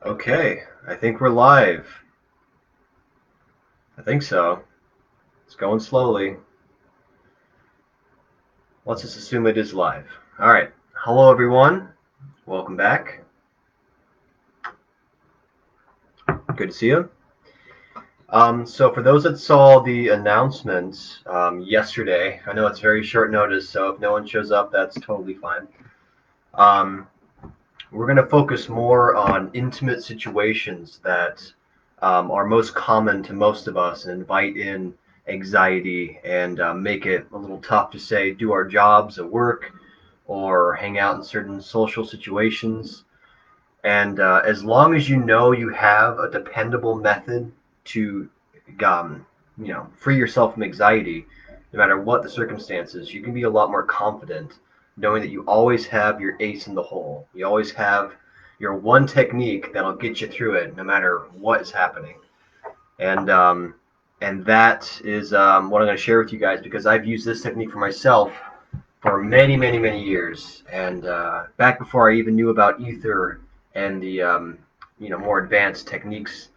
Okay, I think we're live. I think so. It's going slowly. Let's just assume it is live. All right. Hello, everyone. Welcome back. Good to see you. So for those that saw the announcements yesterday, I know it's very short notice, so if no one shows up, that's totally fine. Um, we're going to focus more on intimate situations that are most common to most of us and invite in anxiety and make it a little tough to say do our jobs at work or hang out in certain social situations. And as long as you know you have a dependable method to, um, free yourself from anxiety, no matter what the circumstances, you can be a lot more confident knowing that you always have your ace in the hole. You always have your one technique that'll get you through it, no matter what is happening. And that is what I'm going to share with you guys because I've used this technique for myself for many, many, many years. And back before I even knew about ether and the more advanced techniques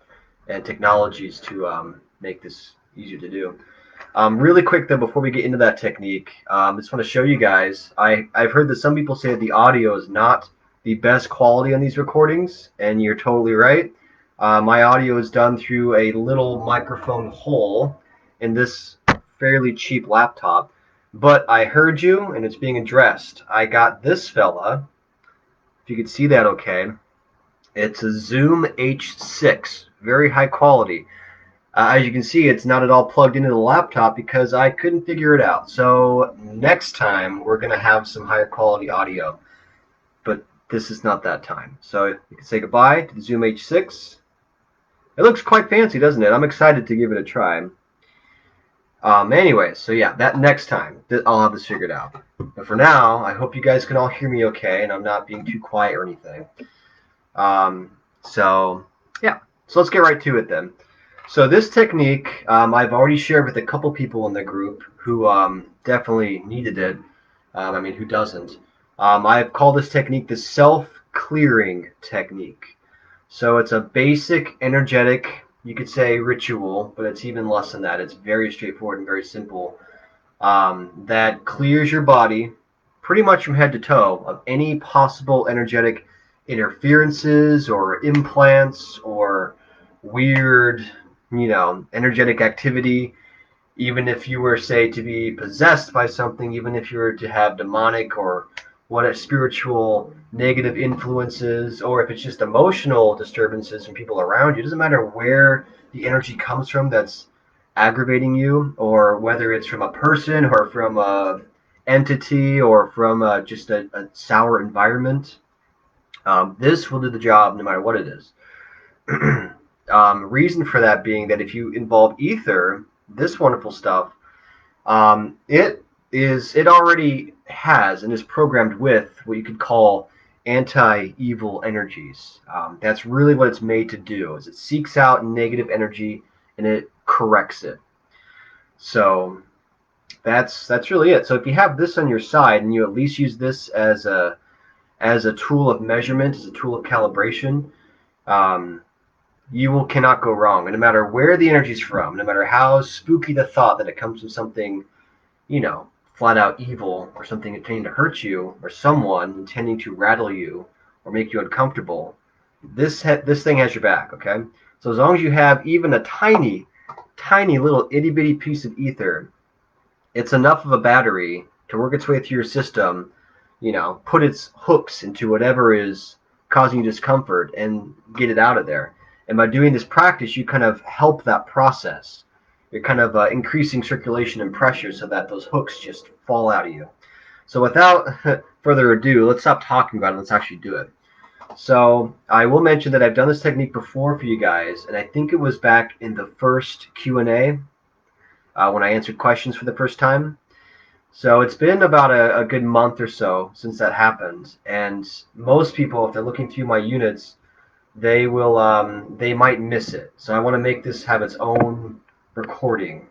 and technologies to make this easier to do. Really quick though, before we get into that technique, I just want to show you guys. I've heard that some people say that the audio is not the best quality on these recordings, and you're totally right. My audio is done through a little microphone hole in this fairly cheap laptop, but I heard you, and it's being addressed. I got this fella. If you can see that, okay. It's a Zoom H6, very high quality. As you can see, it's not at all plugged into the laptop because I couldn't figure it out. So next time we're going to have some higher quality audio, but this is not that time. So you can say goodbye to the Zoom H6. It looks quite fancy, doesn't it? I'm excited to give it a try. Anyway, so yeah, that next time I'll have this figured out. But for now, I hope you guys can all hear me okay, and I'm not being too quiet or anything. So yeah, so let's get right to it then. So this technique, I've already shared with a couple people in the group who definitely needed it. I mean, who doesn't? I've called this technique the self-clearing technique. So it's a basic energetic, you could say ritual, but it's even less than that. It's very straightforward and very simple. That clears your body pretty much from head to toe of any possible energetic interferences or implants or weird, energetic activity. Even if you were, say, to be possessed by something, even if you were to have demonic or what a spiritual negative influences, or if it's just emotional disturbances from people around you, it doesn't matter where the energy comes from that's aggravating you, or whether it's from a person or from a entity or from just a sour environment. This will do the job no matter what it is. Reason for that being that if you involve ether, this wonderful stuff, it already has and is programmed with what you could call anti-evil energies. That's really what it's made to do. Is it seeks out negative energy and it corrects it. So that's really it. So if you have this on your side and you at least use this as a tool of measurement, as a tool of calibration, um, cannot go wrong. And no matter where the energy is from, no matter how spooky the thought that it comes from something, flat out evil or something intending to hurt you or someone intending to rattle you or make you uncomfortable, this thing has your back. Okay, so as long as you have even a tiny, tiny little itty bitty piece of ether, it's enough of a battery to work its way through your system, put its hooks into whatever is causing you discomfort and get it out of there. And by doing this practice, you kind of help that process. You're kind of increasing circulation and pressure so that those hooks just fall out of you. So without further ado, let's stop talking about it. Let's actually do it. So I will mention that I've done this technique before for you guys, and I think it was back in the first Q&A when I answered questions for the first time. So it's been about a good month or so since that happened, and most people, if they're looking through my units, they might miss it. So I want to make this have its own recording,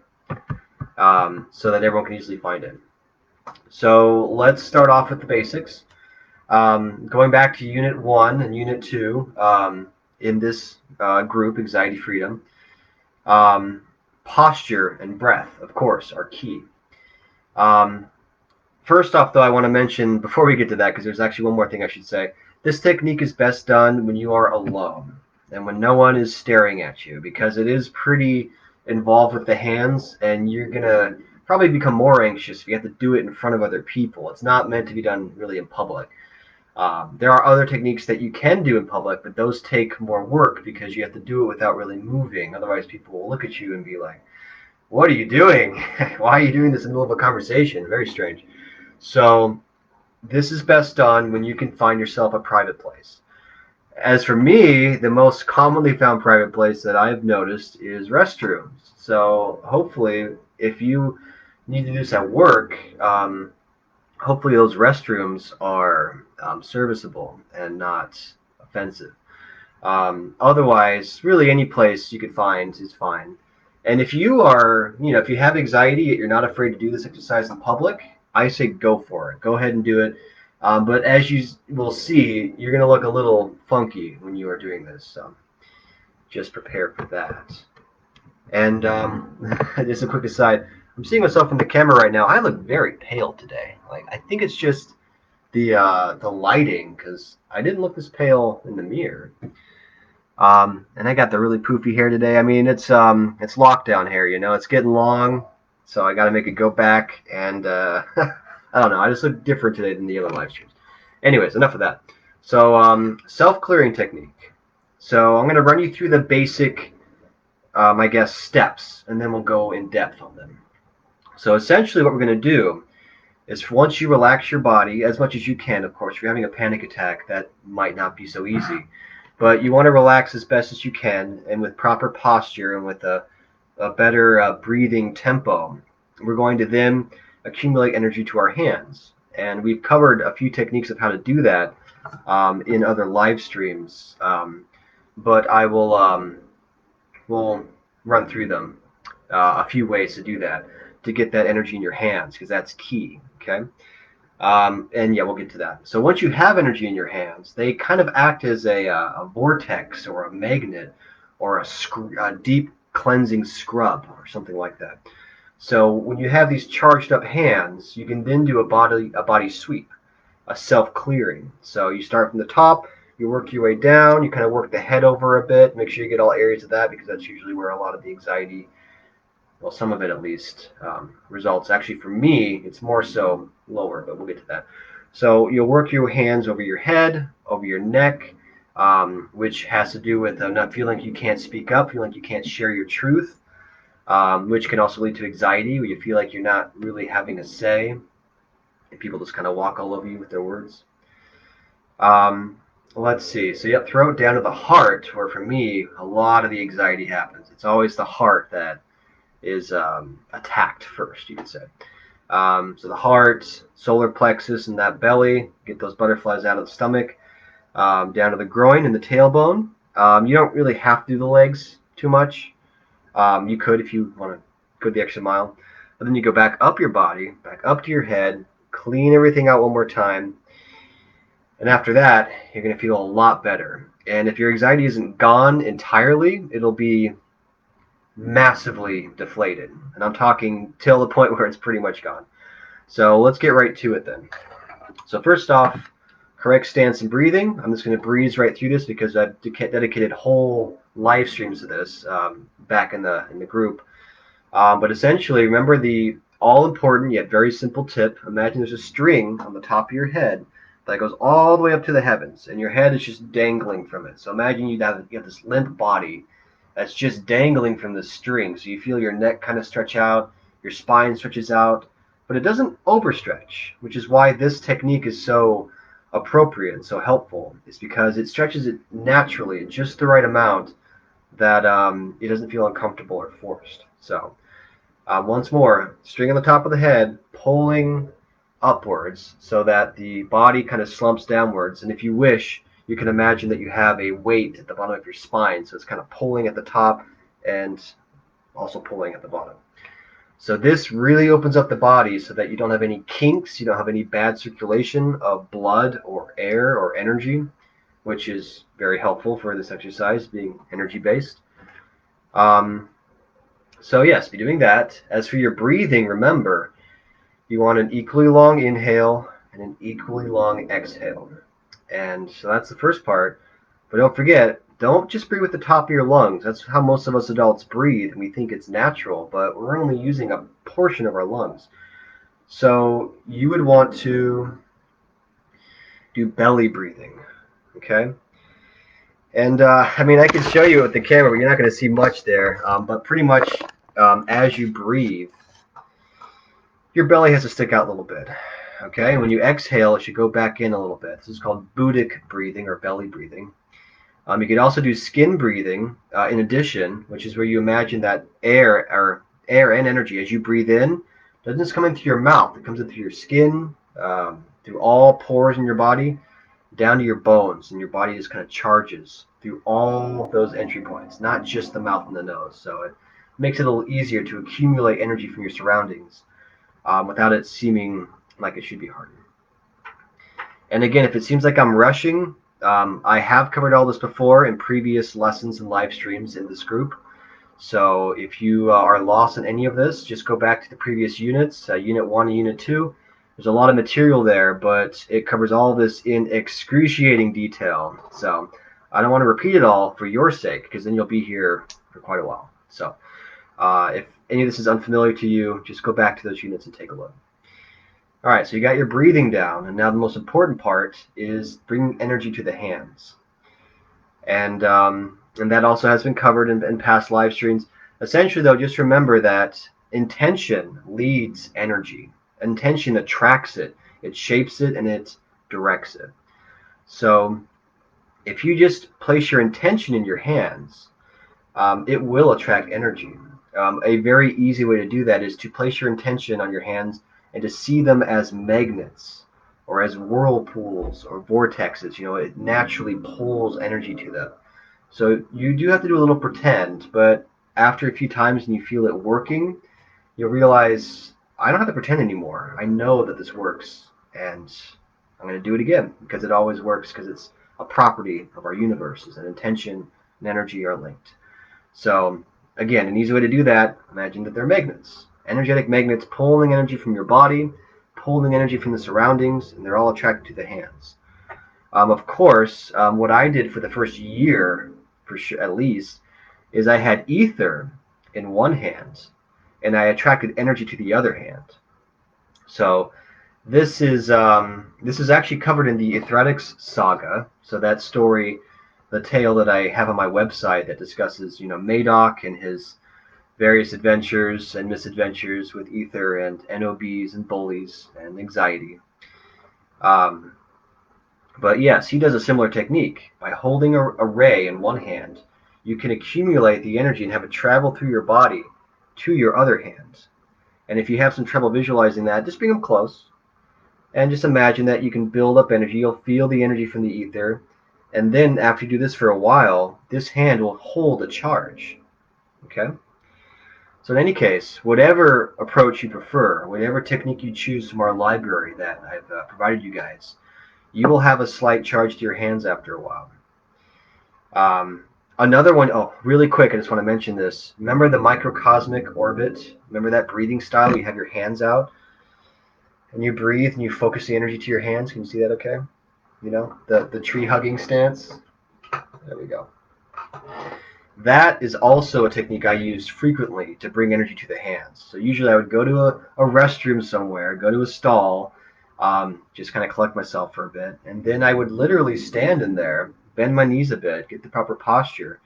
so that everyone can easily find it. So let's start off with the basics. Going back to Unit 1 and Unit 2, in this group, Anxiety Freedom. Um, Posture and breath, of course, are key. Um, First off, though, I want to mention, before we get to that, because there's actually one more thing I should say. This technique is best done when you are alone and when no one is staring at you, because it is pretty involved with the hands, and you're going to probably become more anxious if you have to do it in front of other people. It's not meant to be done really in public. There are other techniques that you can do in public, but those take more work because you have to do it without really moving. Otherwise, people will look at you and be like, "What are you doing? Why are you doing this in the middle of a conversation?" Very strange. So this is best done when you can find yourself a private place. As for me, the most commonly found private place that I've noticed is restrooms. So hopefully, if you need to do this at work, hopefully those restrooms are serviceable and not offensive. Otherwise, really any place you could find is fine. And if you are, if you have anxiety, yet you're not afraid to do this exercise in public, I say go for it. Go ahead and do it. But as you will see, you're going to look a little funky when you are doing this. So just prepare for that. And just a quick aside, I'm seeing myself in the camera right now. I look very pale today. Like I think it's just the lighting, because I didn't look this pale in the mirror. And I got the really poofy hair today. I mean, it's lockdown hair, it's getting long, so I got to make it go back. And I don't know, I just look different today than the other live streams. Anyways, enough of that. So self-clearing technique. So I'm going to run you through the basic, I guess, steps, and then we'll go in depth on them. So essentially, what we're going to do is once you relax your body as much as you can. Of course, if you're having a panic attack, that might not be so easy. But you want to relax as best as you can, and with proper posture and with a better breathing tempo, we're going to then accumulate energy to our hands. And we've covered a few techniques of how to do that in other live streams, but I will run through them, a few ways to do that, to get that energy in your hands, because that's key. Okay. And yeah, we'll get to that. So once you have energy in your hands, they kind of act as a vortex or a magnet or a deep cleansing scrub or something like that. So when you have these charged up hands, you can then do a body sweep, a self-clearing. So you start from the top, you work your way down, you kind of work the head over a bit, make sure you get all areas of that, because that's usually where a lot of the anxiety, well, some of it at least, results. Actually, for me, it's more so lower, but we'll get to that. So you'll work your hands over your head, over your neck, which has to do with not feeling like you can't speak up, feeling like you can't share your truth, which can also lead to anxiety, where you feel like you're not really having a say, and people just kind of walk all over you with their words. Let's see. So yep, throw it down to the heart, where for me, a lot of the anxiety happens. It's always the heart that is attacked first, you could say. So the heart, solar plexus, and that belly, get those butterflies out of the stomach, down to the groin and the tailbone. You don't really have to do the legs too much. You could if you want to go the extra mile. But then you go back up your body, back up to your head, clean everything out one more time. And after that, you're going to feel a lot better. And if your anxiety isn't gone entirely, it'll be massively deflated, and I'm talking till the point where it's pretty much gone. So let's get right to it then. So first off, correct stance and breathing. I'm just going to breeze right through this because I've dedicated whole live streams to this back in the group. But essentially, remember the all important yet very simple tip. Imagine there's a string on the top of your head that goes all the way up to the heavens, and your head is just dangling from it. So imagine you have this limp body that's just dangling from the string. So you feel your neck kind of stretch out, your spine stretches out, but it doesn't overstretch, which is why this technique is so appropriate and so helpful. It's because it stretches it naturally in just the right amount that it doesn't feel uncomfortable or forced. So once more, string on the top of the head, pulling upwards so that the body kind of slumps downwards. And if you wish, you can imagine that you have a weight at the bottom of your spine, so it's kind of pulling at the top and also pulling at the bottom. So this really opens up the body so that you don't have any kinks, you don't have any bad circulation of blood or air or energy. which is very helpful for this exercise, being energy-based. So yes, be doing that. As for your breathing, remember, you want an equally long inhale and an equally long exhale. And so that's the first part. But don't forget, don't just breathe with the top of your lungs. That's how most of us adults breathe, and we think it's natural, but we're only using a portion of our lungs. So you would want to do belly breathing, okay? And I mean, I can show you with the camera, but you're not going to see much there. But pretty much as you breathe, your belly has to stick out a little bit. Okay, when you exhale, it should go back in a little bit. This is called Buddhic breathing or belly breathing. You could also do skin breathing in addition, which is where you imagine that air and energy as you breathe in doesn't just come into your mouth. It comes into your skin, through all pores in your body, down to your bones, and your body just kind of charges through all those entry points, not just the mouth and the nose. So it makes it a little easier to accumulate energy from your surroundings without it seeming like it should be harder. And again, if it seems like I'm rushing, I have covered all this before in previous lessons and live streams in this group. So if you are lost in any of this, just go back to the previous units, Unit 1 and Unit 2. There's a lot of material there, but it covers all this in excruciating detail. So I don't want to repeat it all for your sake, because then you'll be here for quite a while. So if any of this is unfamiliar to you, just go back to those units and take a look. All right, so you got your breathing down, and now the most important part is bringing energy to the hands. And that also has been covered in past live streams. Essentially, though, just remember that intention leads energy. Intention attracts it, it shapes it, and it directs it. So if you just place your intention in your hands, it will attract energy. A very easy way to do that is to place your intention on your hands and to see them as magnets or as whirlpools or vortexes. It naturally pulls energy to them. So you do have to do a little pretend, but after a few times and you feel it working, you'll realize, I don't have to pretend anymore. I know that this works, and I'm going to do it again, because it always works, because it's a property of our universe, and intention and energy are linked. So again, an easy way to do that, imagine that they're magnets. Energetic magnets pulling energy from your body, pulling energy from the surroundings, and they're all attracted to the hands. Of course, what I did for the first year, for sure, at least, is I had ether in one hand, and I attracted energy to the other hand. So this is actually covered in the Aetheric saga. So that story, the tale that I have on my website that discusses, Madoc and his various adventures and misadventures with ether and NOBs and bullies and anxiety. But yes, he does a similar technique. By holding a ray in one hand, you can accumulate the energy and have it travel through your body to your other hand. And if you have some trouble visualizing that, just bring them close. And just imagine that you can build up energy. You'll feel the energy from the ether. And then after you do this for a while, this hand will hold a charge. Okay? So in any case, whatever approach you prefer, whatever technique you choose from our library that I've provided you guys, you will have a slight charge to your hands after a while. Another one, really quick, I just want to mention this. Remember the microcosmic orbit? Remember that breathing style where you have your hands out? And you breathe and you focus the energy to your hands. Can you see that okay? The tree hugging stance. There we go. That is also a technique I used frequently to bring energy to the hands. So usually I would go to a restroom somewhere, go to a stall, just kind of collect myself for a bit, and then I would literally stand in there, bend my knees a bit, get the proper posture,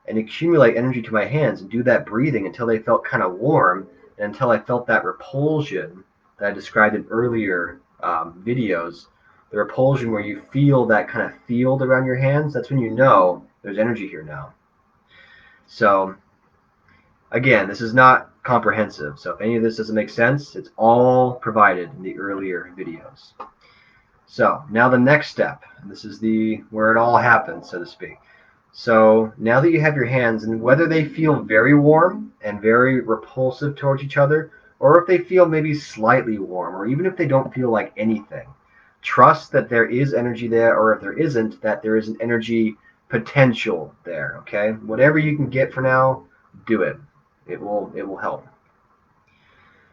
and accumulate energy to my hands and do that breathing until they felt kind of warm, and until I felt that repulsion that I described in earlier videos. The repulsion where you feel that kind of field around your hands, that's when you know there's energy here now. So again, this is not comprehensive. So if any of this doesn't make sense, it's all provided in the earlier videos. So now the next step, and this is where it all happens, so to speak. So now that you have your hands, and whether they feel very warm and very repulsive towards each other, or if they feel maybe slightly warm, or even if they don't feel like anything, trust that there is energy there, or if there isn't, that there is an energy potential there. Okay, whatever you can get for now, do it. It will help.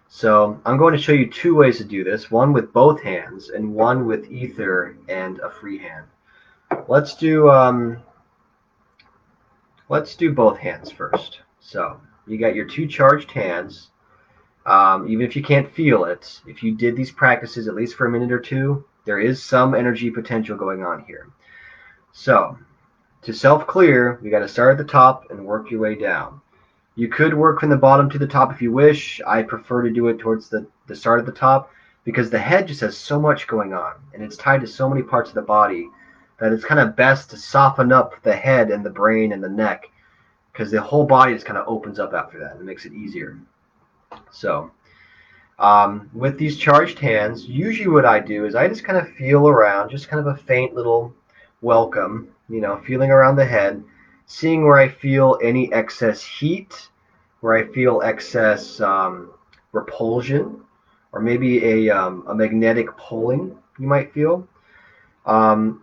So I'm going to show you two ways to do this, one with both hands and one with ether and a free hand. Let's do both hands first. So you got your two charged hands. Even if you can't feel it, if you did these practices at least for a minute or two, there is some energy potential going on here. So to self-clear, you got to start at the top and work your way down. You could work from the bottom to the top if you wish. I prefer to do it towards the start at the top because the head just has so much going on and it's tied to so many parts of the body that it's kind of best to soften up the head and the brain and the neck because the whole body just kind of opens up after that and it makes it easier. So with these charged hands, usually what I do is I just kind of feel around, just kind of a faint little welcome, feeling around the head, seeing where I feel any excess heat, where I feel excess repulsion, or maybe a magnetic pulling you might feel.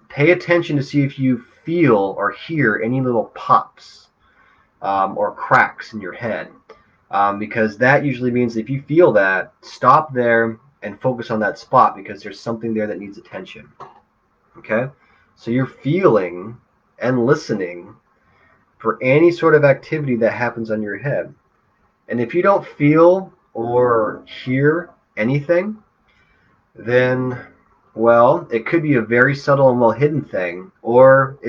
Pay attention to see if you feel or hear any little pops or cracks in your head. Because that usually means if you feel that, stop there and focus on that spot because there's something there that needs attention. Okay? So you're feeling and listening for any sort of activity that happens on your head. And if you don't feel or hear anything, then, well, it could be a very subtle and well-hidden thing, or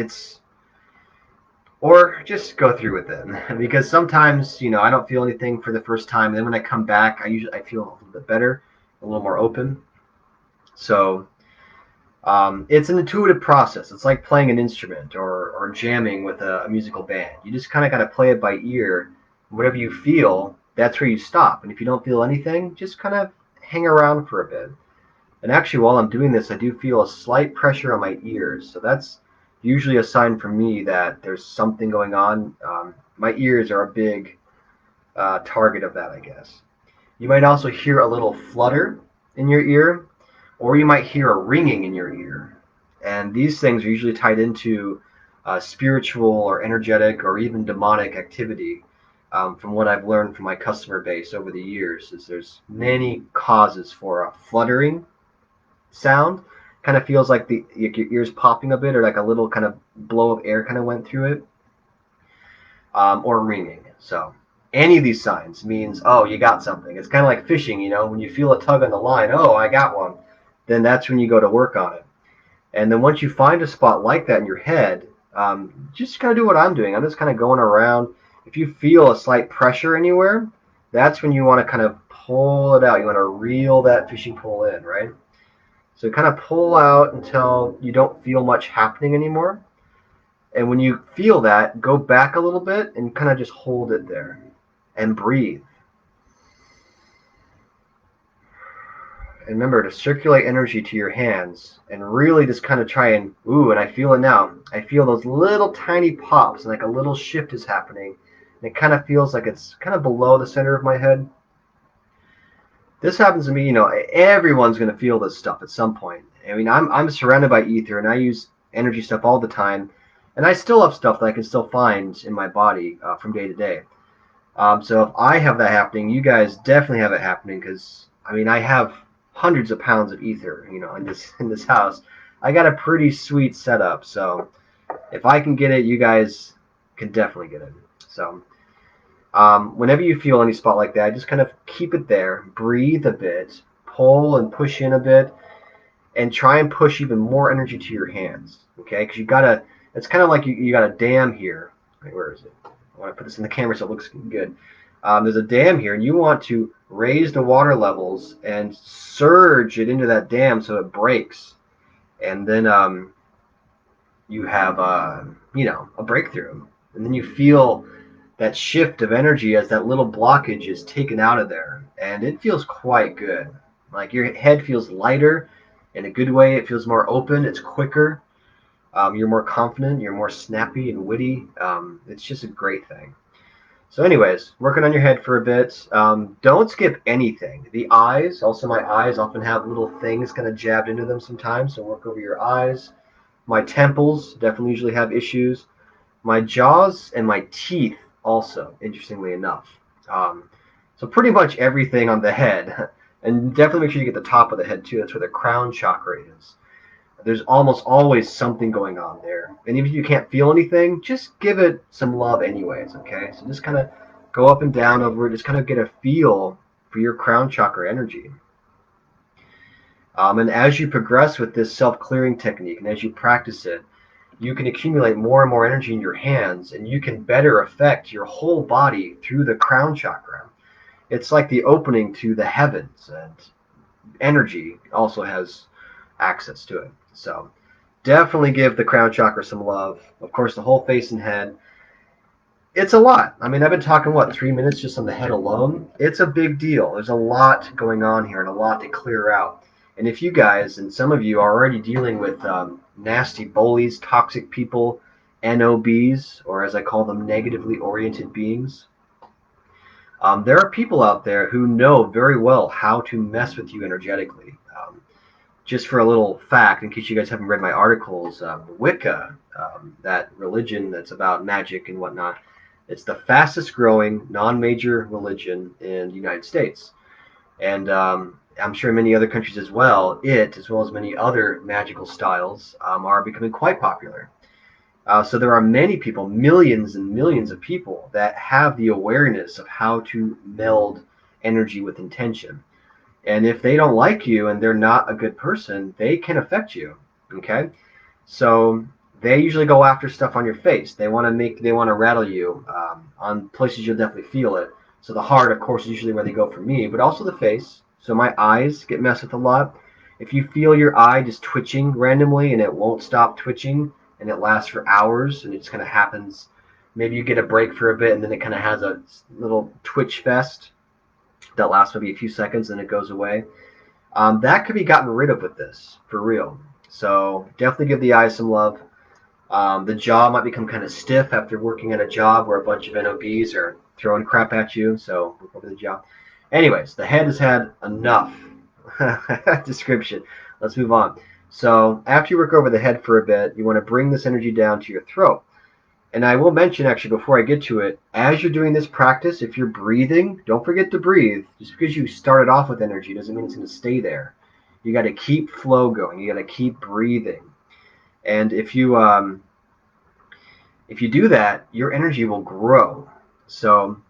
just go through with it. Because sometimes, I don't feel anything for the first time, and then when I come back, I feel a little bit better, a little more open. So it's an intuitive process. It's like playing an instrument or jamming with a musical band. You just kind of got to play it by ear. Whatever you feel, that's where you stop. And if you don't feel anything, just kind of hang around for a bit. And actually, while I'm doing this, I do feel a slight pressure on my ears. So that's usually a sign for me that there's something going on. My ears are a big target of that, I guess. You might also hear a little flutter in your ear, or you might hear a ringing in your ear. And these things are usually tied into spiritual or energetic or even demonic activity. From what I've learned from my customer base over the years, is there's many causes for a fluttering sound. Kind of feels like your ears popping a bit, or like a little kind of blow of air kind of went through it, or ringing. So any of these signs means, oh, you got something. It's kind of like fishing, when you feel a tug on the line, oh, I got one. Then that's when you go to work on it. And then once you find a spot like that in your head, just kind of do what I'm doing. I'm just kind of going around. If you feel a slight pressure anywhere, that's when you want to kind of pull it out. You want to reel that fishing pole in, right? So kind of pull out until you don't feel much happening anymore. And when you feel that, go back a little bit and kind of just hold it there and breathe. And remember to circulate energy to your hands and really just kind of try and, and I feel it now. I feel those little tiny pops and like a little shift is happening. And it kind of feels like it's kind of below the center of my head. This happens to me, everyone's going to feel this stuff at some point. I mean, I'm surrounded by ether and I use energy stuff all the time. And I still have stuff that I can still find in my body from day to day. So if I have that happening, you guys definitely have it happening because, I have hundreds of pounds of ether, in this house. I got a pretty sweet setup. So if I can get it, you guys can definitely get it. So whenever you feel any spot like that, just kind of keep it there, breathe a bit, pull and push in a bit, and try and push even more energy to your hands, okay? Because it's kind of like you got a dam here. Wait, where is it? I want to put this in the camera so it looks good. There's a dam here, and you want to raise the water levels and surge it into that dam so it breaks. And then you have, a breakthrough. And then you feel that shift of energy as that little blockage is taken out of there. And it feels quite good. Like your head feels lighter in a good way. It feels more open. It's quicker. You're more confident. You're more snappy and witty. It's just a great thing. So anyways, working on your head for a bit. Don't skip anything. The eyes, also my eyes often have little things kind of jabbed into them sometimes, so work over your eyes. My temples definitely usually have issues. My jaws and my teeth also, interestingly enough. Um, so pretty much everything on the head, and definitely make sure you get the top of the head too. That's where the crown chakra is. There's almost always something going on there. And even if you can't feel anything, just give it some love anyways, okay? So just kind of go up and down over it, just kind of get a feel for your crown chakra energy. And as you progress with this self-clearing technique and as you practice it, you can accumulate more and more energy in your hands and you can better affect your whole body through the crown chakra. It's like the opening to the heavens, and energy also has access to it. So definitely give the crown chakra some love. Of course, the whole face and head. It's a lot. I mean, I've been talking, what, 3 minutes just on the head alone? It's a big deal. There's a lot going on here and a lot to clear out. And if you guys, and some of you, are already dealing with nasty bullies, toxic people, NOBs, or as I call them, negatively oriented beings, there are people out there who know very well how to mess with you energetically. Just for a little fact, in case you guys haven't read my articles, Wicca, that religion that's about magic and whatnot, it's the fastest growing non-major religion in the United States. And I'm sure in many other countries as well, as well as many other magical styles, are becoming quite popular. So there are many people, millions and millions of people, that have the awareness of how to meld energy with intention. And if they don't like you and they're not a good person, they can affect you. Okay? So they usually go after stuff on your face. They want to rattle you on places you'll definitely feel it. So the heart, of course, is usually where they go for me, but also the face. So my eyes get messed with a lot. If you feel your eye just twitching randomly and it won't stop twitching and it lasts for hours and it just kind of happens, maybe you get a break for a bit and then it kind of has a little twitch fest that lasts maybe a few seconds and it goes away. That could be gotten rid of with this, for real. So definitely give the eyes some love. The jaw might become kind of stiff after working at a job where a bunch of NOBs are throwing crap at you, so look over the jaw. Anyways, the head has had enough description. Let's move on. So after you work over the head for a bit, you want to bring this energy down to your throat. And I will mention, actually, before I get to it, as you're doing this practice, if you're breathing, don't forget to breathe. Just because you started off with energy doesn't mean it's going to stay there. You got to keep flow going. You got to keep breathing. And if you do that, your energy will grow. So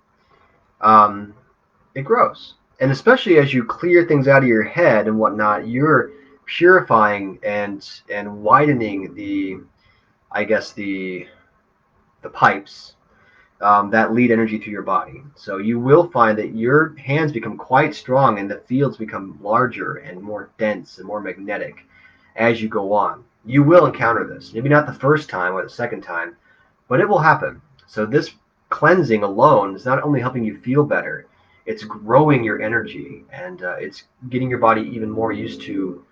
it grows. And especially as you clear things out of your head and whatnot, you're purifying and widening the pipes that lead energy through your body. So you will find that your hands become quite strong and the fields become larger and more dense and more magnetic as you go on. You will encounter this. Maybe not the first time or the second time, but it will happen. So this cleansing alone is not only helping you feel better, it's growing your energy and it's getting your body even more used to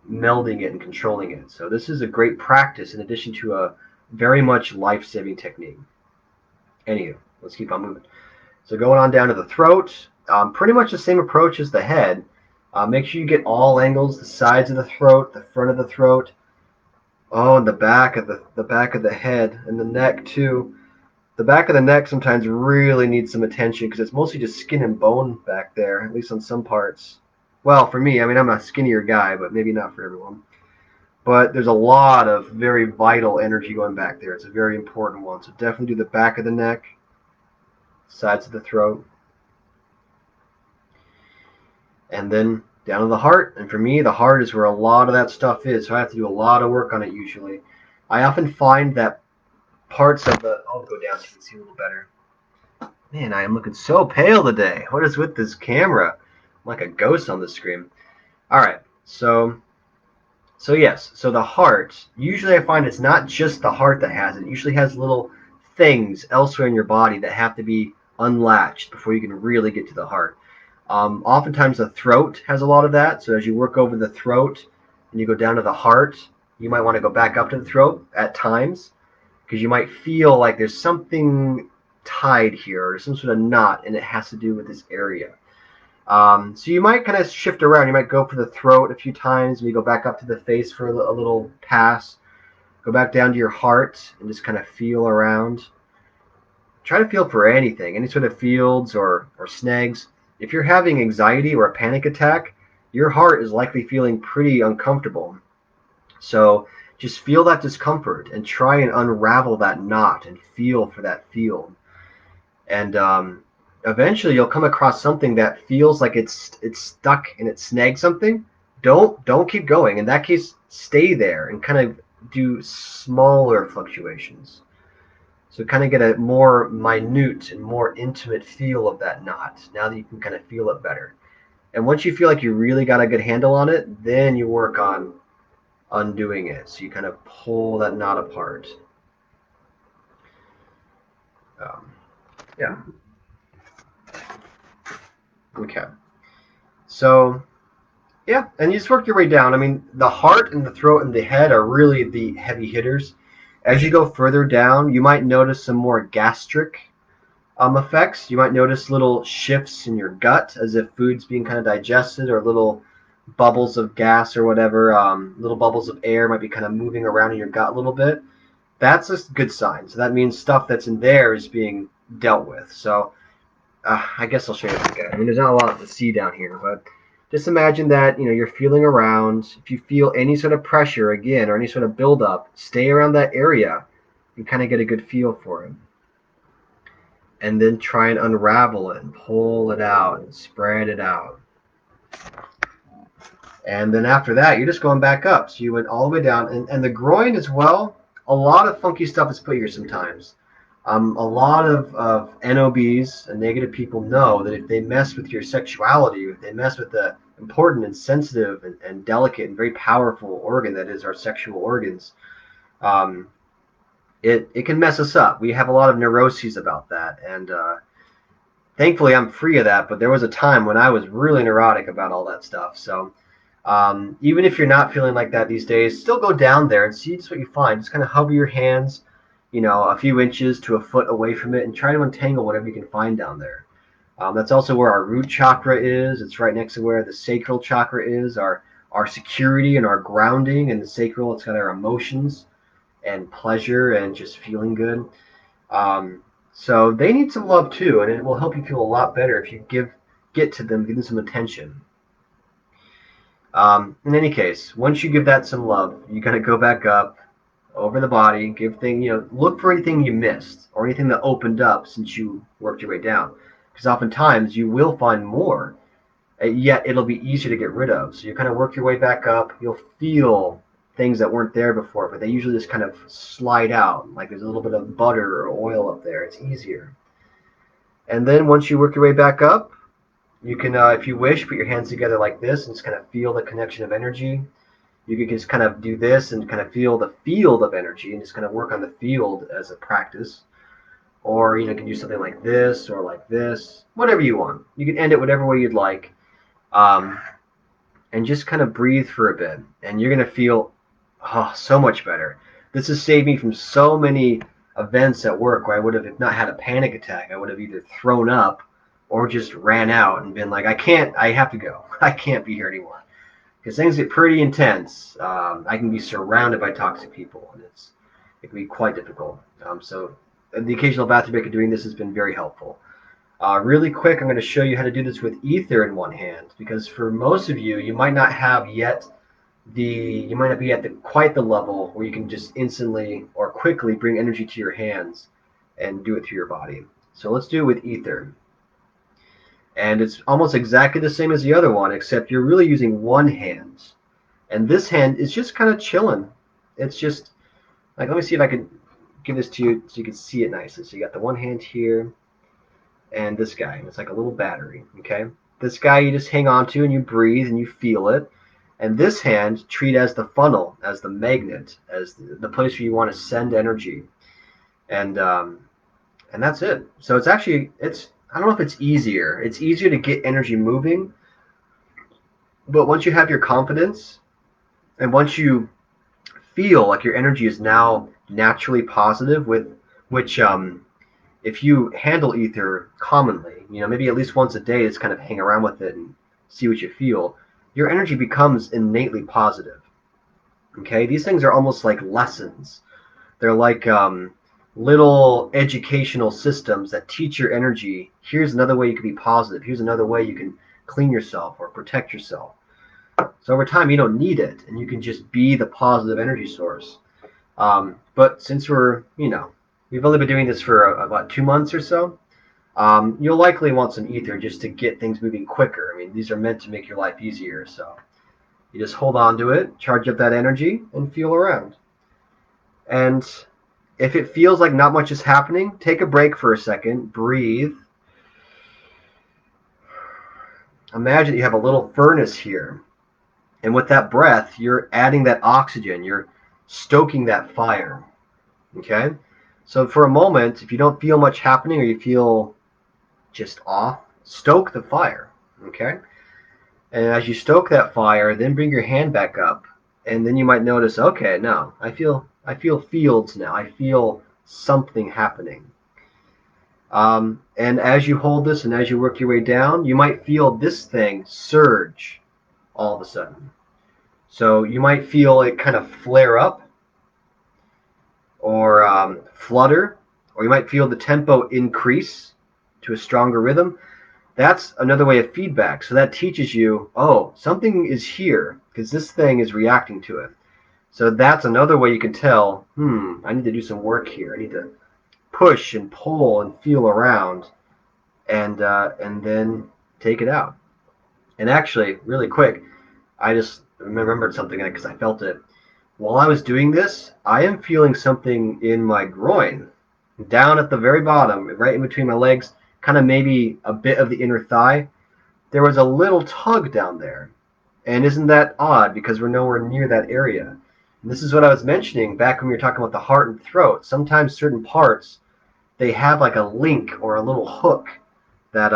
melding it and controlling it. So this is a great practice in addition to a very much life-saving technique. Anywho, let's keep on moving. So going on down to the throat, pretty much the same approach as the head. Make sure you get all angles, the sides of the throat, the front of the throat, and the back of the head and the neck too. The back of the neck sometimes really needs some attention because it's mostly just skin and bone back there, at least on some parts. Well, for me, I mean, I'm a skinnier guy, but maybe not for everyone. But there's a lot of very vital energy going back there. It's a very important one. So definitely do the back of the neck, sides of the throat, and then down to the heart. And for me, the heart is where a lot of that stuff is. So I have to do a lot of work on it usually. I often find that parts of the... I'll go down so you can see a little better. Man, I am looking so pale today. What is with this camera? I'm like a ghost on the screen. All right, so yes, so the heart, usually I find it's not just the heart that has it. It usually has little things elsewhere in your body that have to be unlatched before you can really get to the heart. Oftentimes the throat has a lot of that, so as you work over the throat and you go down to the heart, you might want to go back up to the throat at times because you might feel like there's something tied here, or some sort of knot, and it has to do with this area. So you might kind of shift around. You might go for the throat a few times, and you go back up to the face for a little pass. Go back down to your heart and just kind of feel around. Try to feel for anything, any sort of fields or snags. If you're having anxiety or a panic attack, your heart is likely feeling pretty uncomfortable. So just feel that discomfort and try and unravel that knot and feel for that field. And eventually you'll come across something that feels like it's stuck and it snagged something. Don't keep going. In that case, stay there and kind of do smaller fluctuations. So kind of get a more minute and more intimate feel of that knot now that you can kind of feel it better. And once you feel like you really got a good handle on it, then you work on undoing it. So you kind of pull that knot apart. Yeah. Okay. So, yeah, and you just work your way down. I mean, the heart and the throat and the head are really the heavy hitters. As you go further down, you might notice some more gastric effects. You might notice little shifts in your gut as if food's being kind of digested, or little bubbles of gas or whatever. Little bubbles of air might be kind of moving around in your gut a little bit. That's a good sign. So that means stuff that's in there is being dealt with. So I guess I'll show you this again. I mean, there's not a lot to see down here, but just imagine that you're feeling around. If you feel any sort of pressure again or any sort of buildup, stay around that area and kind of get a good feel for it. And then try and unravel it and pull it out and spread it out. And then after that, you're just going back up. So you went all the way down. And the groin as well, a lot of funky stuff is put here sometimes. A lot of NOBs and negative people know that if they mess with your sexuality, if they mess with the important and sensitive and delicate and very powerful organ that is our sexual organs, it can mess us up. We have a lot of neuroses about that. And thankfully, I'm free of that. But there was a time when I was really neurotic about all that stuff. So even if you're not feeling like that these days, still go down there and see just what you find. Just kind of hover your hands a few inches to a foot away from it and try to untangle whatever you can find down there. That's also where our root chakra is. It's right next to where the sacral chakra is, our security and our grounding. And the sacral, it's got our emotions and pleasure and just feeling good. So they need some love too, and it will help you feel a lot better if you get to them, give them some attention. In any case, once you give that some love, you kind of go back up over the body, look for anything you missed or anything that opened up since you worked your way down. Because oftentimes you will find more, yet it'll be easier to get rid of. So you kind of work your way back up. You'll feel things that weren't there before, but they usually just kind of slide out. Like there's a little bit of butter or oil up there. It's easier. And then once you work your way back up, you can, if you wish, put your hands together like this and just kind of feel the connection of energy. You can just kind of do this and kind of feel the field of energy and just kind of work on the field as a practice. Or you can do something like this or like this, whatever you want. You can end it whatever way you'd like. And just kind of breathe for a bit. And you're going to feel so much better. This has saved me from so many events at work where I would have, if not had a panic attack, I would have either thrown up or just ran out and been like, I have to go. I can't be here anymore. Because things get pretty intense. I can be surrounded by toxic people, and it can be quite difficult. So the occasional bathroom break of doing this has been very helpful. Really quick, I'm going to show you how to do this with ether in one hand, because for most of you, you might not have yet you might not be at quite the level where you can just instantly or quickly bring energy to your hands and do it through your body. So let's do it with ether. And it's almost exactly the same as the other one, except you're really using one hand. And this hand is just kind of chilling. It's just, like, let me see if I can give this to you so you can see it nicely. So you got the one hand here, and this guy. And it's like a little battery, okay? This guy you just hang on to, and you breathe, and you feel it. And this hand, treat as the funnel, as the magnet, as the place where you want to send energy. And that's it. So it's actually, I don't know if it's easier. It's easier to get energy moving, but once you have your confidence, and once you feel like your energy is now naturally positive, which if you handle ether commonly, maybe at least once a day, just kind of hang around with it and see what you feel, your energy becomes innately positive. Okay, these things are almost like lessons. They're like little educational systems that teach your energy. Here's another way you can be positive. Here's another way you can clean yourself or protect yourself. So over time, you don't need it, and you can just be the positive energy source. But since we've only been doing this for about 2 months or so, you'll likely want some ether just to get things moving quicker. I mean, these are meant to make your life easier, so you just hold on to it, charge up that energy, and feel around. And if it feels like not much is happening, take a break for a second, breathe. Imagine you have a little furnace here. And with that breath, you're adding that oxygen. You're stoking that fire. Okay? So for a moment, if you don't feel much happening or you feel just off, stoke the fire. Okay? And as you stoke that fire, then bring your hand back up. And then you might notice, okay, no, I feel fields now. I feel something happening. And as you hold this and as you work your way down, you might feel this thing surge all of a sudden. So you might feel it kind of flare up or flutter, or you might feel the tempo increase to a stronger rhythm. That's another way of feedback. So that teaches you, oh, something is here because this thing is reacting to it. So that's another way you can tell, I need to do some work here. I need to push and pull and feel around and then take it out. And actually, really quick, I just remembered something because I felt it. While I was doing this, I am feeling something in my groin, down at the very bottom, right in between my legs, kind of maybe a bit of the inner thigh. There was a little tug down there. And isn't that odd because we're nowhere near that area? And this is what I was mentioning back when we were talking about the heart and throat. Sometimes certain parts, they have like a link or a little hook that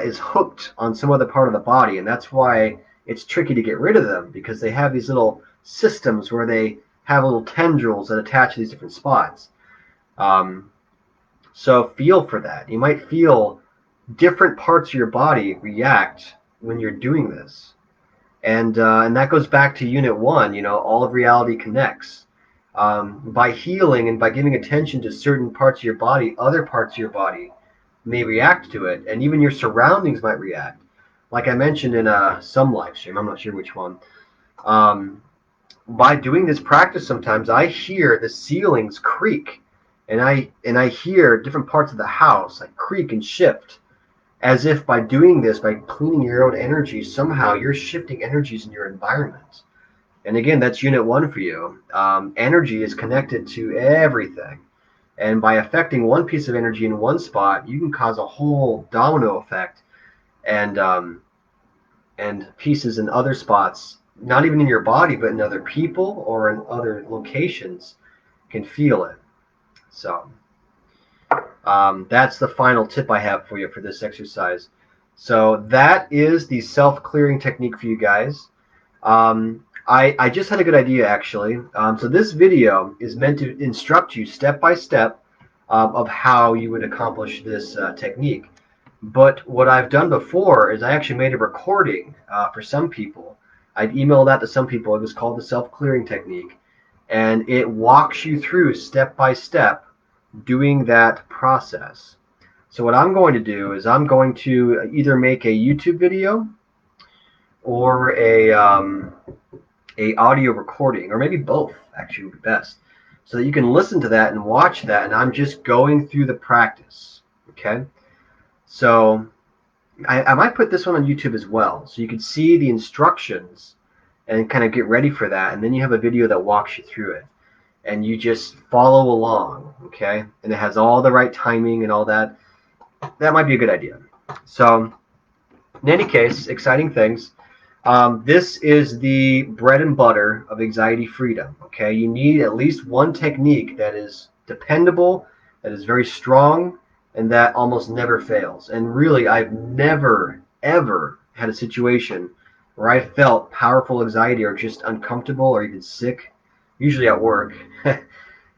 is hooked on some other part of the body, and that's why it's tricky to get rid of them, because they have these little systems where they have little tendrils that attach to these different spots. So feel for that. You might feel different parts of your body react when you're doing this. And that goes back to Unit 1, all of reality connects. By healing and by giving attention to certain parts of your body, other parts of your body may react to it, and even your surroundings might react. Like I mentioned in some live stream, I'm not sure which one. By doing this practice, sometimes I hear the ceilings creak, and I hear different parts of the house like creak and shift, as if by doing this, by cleaning your own energy, somehow you're shifting energies in your environment. And again, that's Unit 1 for you. Energy is connected to everything. And by affecting one piece of energy in one spot, you can cause a whole domino effect and pieces in other spots, not even in your body, but in other people or in other locations, can feel it. So that's the final tip I have for you for this exercise. So that is the self-clearing technique for you guys. I just had a good idea, actually. So this video is meant to instruct you step by step of how you would accomplish this technique. But what I've done before is I actually made a recording for some people. I'd emailed that to some people. It was called the self-clearing technique. And it walks you through step by step doing that process. So what I'm going to do is I'm going to either make a YouTube video or a audio recording, or maybe both actually would be best, so that you can listen to that and watch that, and I'm just going through the practice. Okay, so I might put this one on YouTube as well, so you can see the instructions and kind of get ready for that, and then you have a video that walks you through it, and you just follow along. Okay, and it has all the right timing and all that. That might be a good idea. So in any case, exciting things. This is the bread and butter of anxiety freedom. Okay, you need at least one technique that is dependable, that is very strong, and that almost never fails. And really, I've never, ever had a situation where I felt powerful anxiety or just uncomfortable or even sick, usually at work,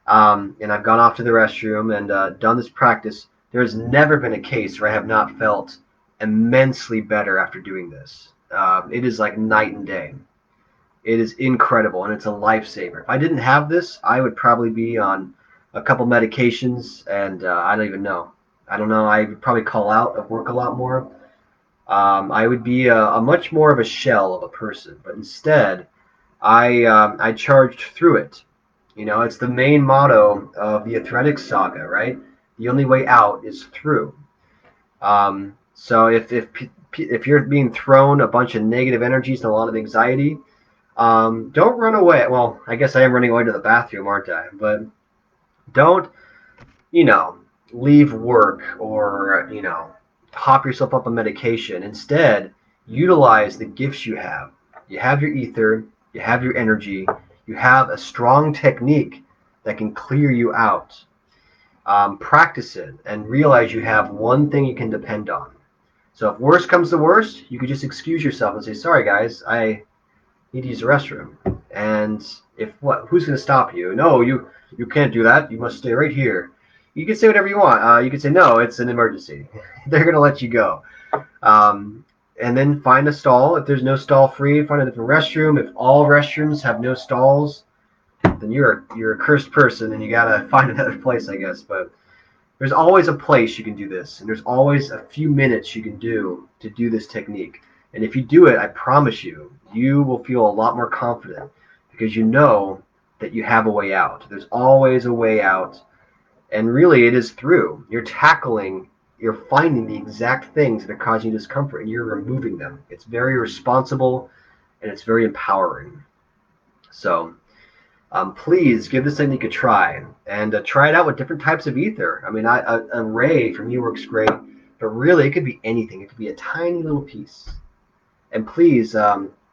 and I've gone off to the restroom and done this practice. There has never been a case where I have not felt immensely better after doing this. It is like night and day. It is incredible, and it's a lifesaver. If I didn't have this, I would probably be on a couple medications, and I don't even know. I don't know. I would probably call out of work a lot more. I would be a much more of a shell of a person, but instead, I charged through it. You know, it's the main motto of the Aetheric saga, right? The only way out is through. So if you're being thrown a bunch of negative energies and a lot of anxiety, don't run away. Well, I guess I am running away to the bathroom, aren't I? But don't, you know, leave work or, hop yourself up on medication. Instead, utilize the gifts you have. You have your ether, you have your energy, you have a strong technique that can clear you out. Practice it and realize you have one thing you can depend on. So if worst comes to worst, you could just excuse yourself and say, sorry guys, I need to use the restroom. And if what? Who's going to stop you? No, you can't do that. You must stay right here. You can say whatever you want. You can say no, it's an emergency. They're going to let you go. And then find a stall. If there's no stall free, find a different restroom. If all restrooms have no stalls, then you're a cursed person, and you gotta find another place, I guess. But there's always a place you can do this, and there's always a few minutes you can do to do this technique. And if you do it, I promise you, you will feel a lot more confident because you know that you have a way out. There's always a way out, and really it is through. You're finding the exact things that are causing you discomfort, and you're removing them. It's very responsible, and it's very empowering. So please give this technique a try, and try it out with different types of ether. I mean, a ray for me works great, but really it could be anything. It could be a tiny little piece. And please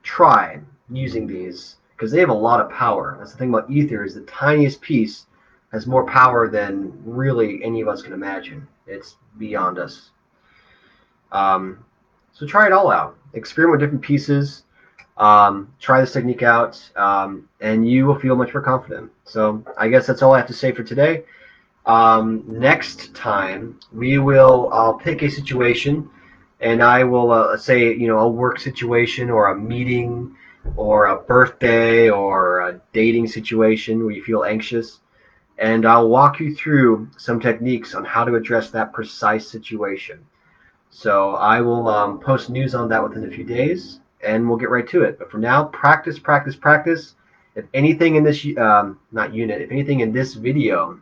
try using these because they have a lot of power. That's the thing about ether is the tiniest piece has more power than really any of us can imagine. It's beyond us. So try it all out. Experiment with different pieces. Try this technique out, and you will feel much more confident. So I guess that's all I have to say for today. Next time I'll pick a situation, and I will say, a work situation or a meeting or a birthday or a dating situation where you feel anxious, and I'll walk you through some techniques on how to address that precise situation. So I will post news on that within a few days, and we'll get right to it. But for now, practice, practice, practice. If anything in this, if anything in this video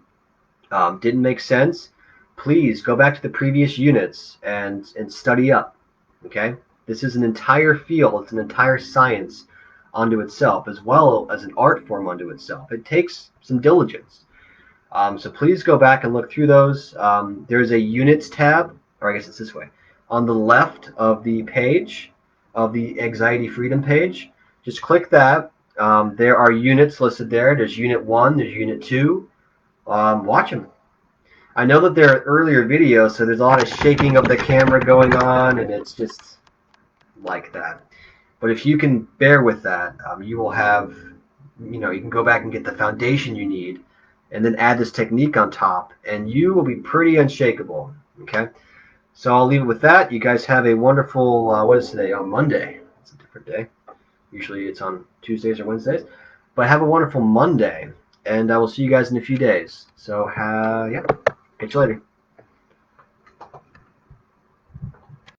didn't make sense, please go back to the previous units and study up. Okay? This is an entire field. It's an entire science unto itself, as well as an art form unto itself. It takes some diligence. So please go back and look through those. There's a units tab, or I guess it's this way, on the left of the page, of the Anxiety Freedom page. Just click that. There are units listed there. There's Unit 1, there's Unit 2. Watch them. I know that there are earlier videos, so there's a lot of shaking of the camera going on, and it's just like that. But if you can bear with that, you will have, you can go back and get the foundation you need, and then add this technique on top, and you will be pretty unshakable. Okay? So I'll leave it with that. You guys have a wonderful, what is today? On Monday. It's a different day. Usually it's on Tuesdays or Wednesdays. But have a wonderful Monday, and I will see you guys in a few days. So, yeah, catch you later.